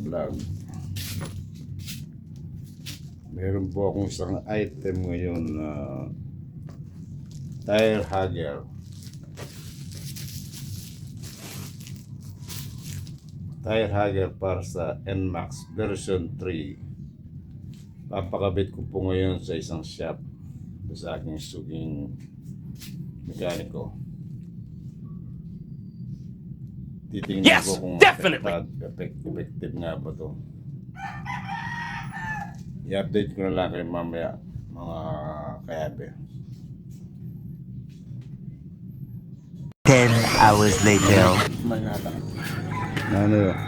vlog. Meron po akong isang item ngayon na tire hugger. Tire hugger para sa NMAX version 3. Papakabit ko po ngayon sa isang shop sa aking suging mekaniko. Titingnan ko kung effective nga ba to. I-update ko na lang kayo mamaya, mga kayabe. 10 hours later. Ano yun?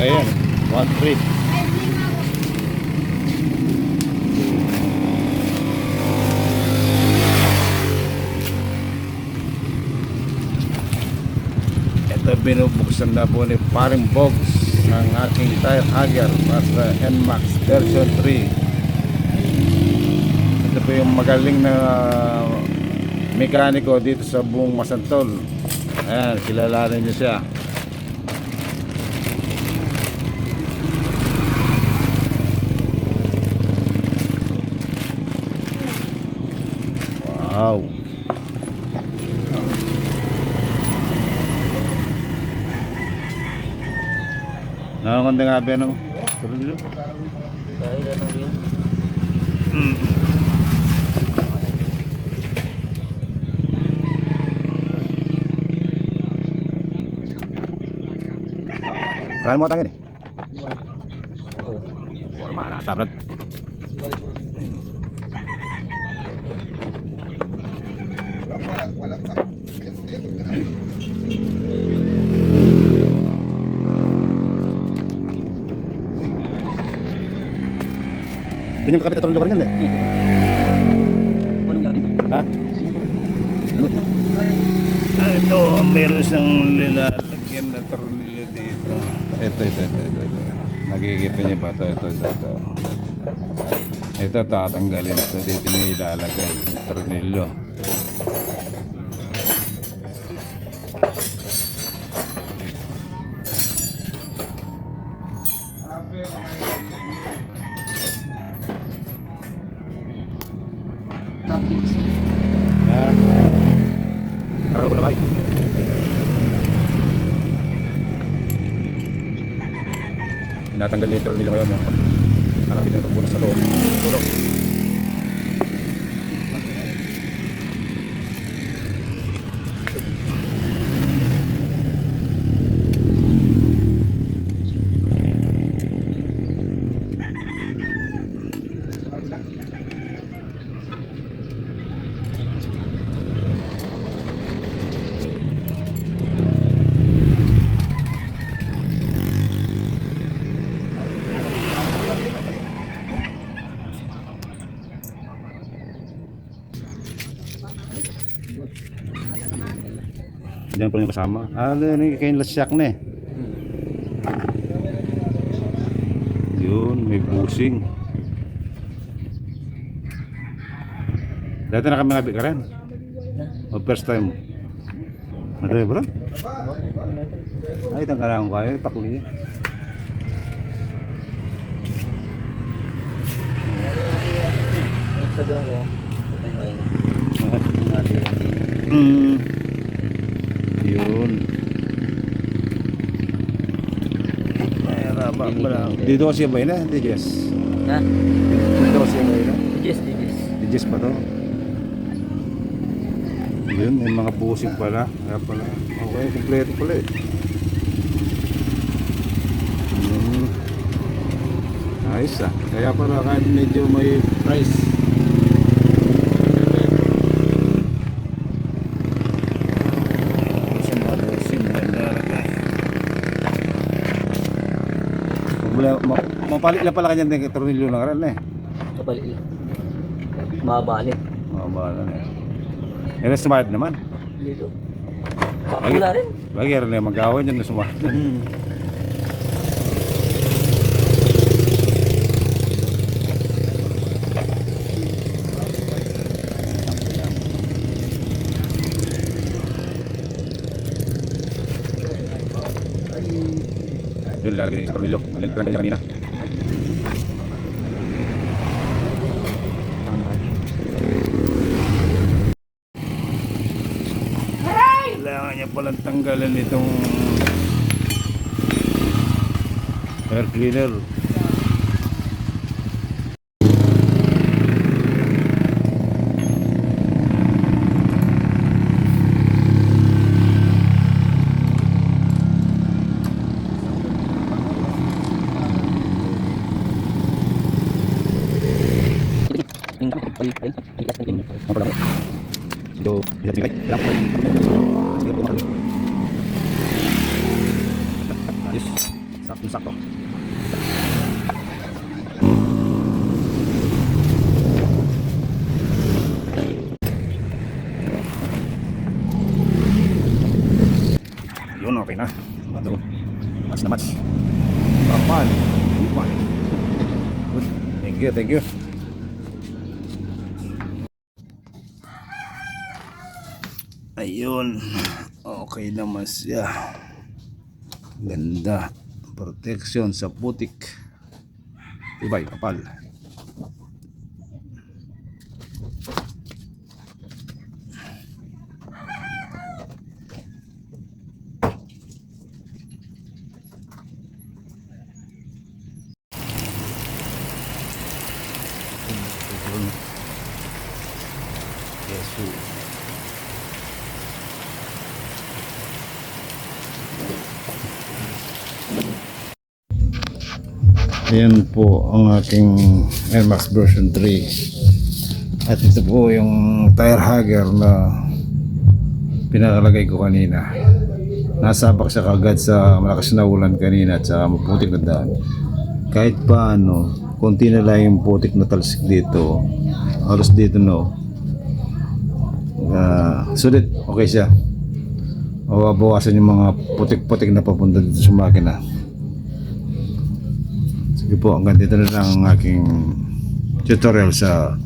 Ayan, 1 trip. Ito binubuksan na po ni paring box ng aking tire hugger para sa NMAX version 3. Ito po yung magaling na mekaniko dito sa buong Masantol. Ayan, kilalanin niyo siya. Wow. Nakakanda nga ba no? Kaya mo tangin eh. Wala na tablet. Ganyan kakapit at tulong ka rin yan eh. Ha? Ito, meron isang nilalagyan na tornilyo dito. Ito. Nakikita niyo ba ito? Ito, tatanggalin ito. Dito niyo ilalagay yung tornilyo. Natanggal dito nila ngayon. Hanapin na itong bunas sa loob. Tulog. Diyan po yung kasama. Ano yun, kayo lasyak na eh. Yun, may busing. Dati na kami ngabit ka rin. O first time. Madali bro? Ay, itang karang kayo, pakuli. Yun. Dito kasi ba yun na? Dijes? Ha? Dito kasi ba yun na? Dijes. Dijes pa to? Yun, may mga busing pala. Kaya pala. Okay, kompleto pala eh. Ayos ah. Kaya pala kahit medyo may price. Mapalit lang pala kanya ng tornilyo na karan eh. Kapalik lang. Mabalik. Mababa na yan. Yan ang smart naman. Dito. Wala rin. Lagi rin na mag-away dyan na smart. Yun, lalagay sa karmilo. Nalagay ka kanina. Kailangan niya palang tanggalan itong air cleaner. Ito, bisa tinggal. Ayos, sakto-sakto. Yun, okay na. Matro. Match na match. Papan. Papan. Good. Thank you, thank you. Ayun, okay naman siya. Ganda. Protection sa putik. Ibay, kapal. Yes, ayan po ang aking Air Max version 3 at ito po yung tire hugger na pinakalagay ko kanina. Nasabak siya kagad sa malakas na ulan kanina at sa maputik na daan. Kahit paano konti na lang yung putik na talsik dito, halos dito no, sulit, okay siya. Mababawasan yung mga putik-putik na papunta dito sa makina. Sige po, hanggang dito na lang ang aking tutorial sa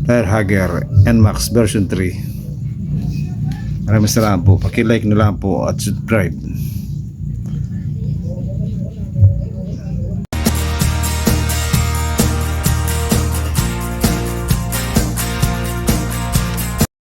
tire hugger NMAX version 3. Maraming salamat po. Paki-like na lang po at subscribe.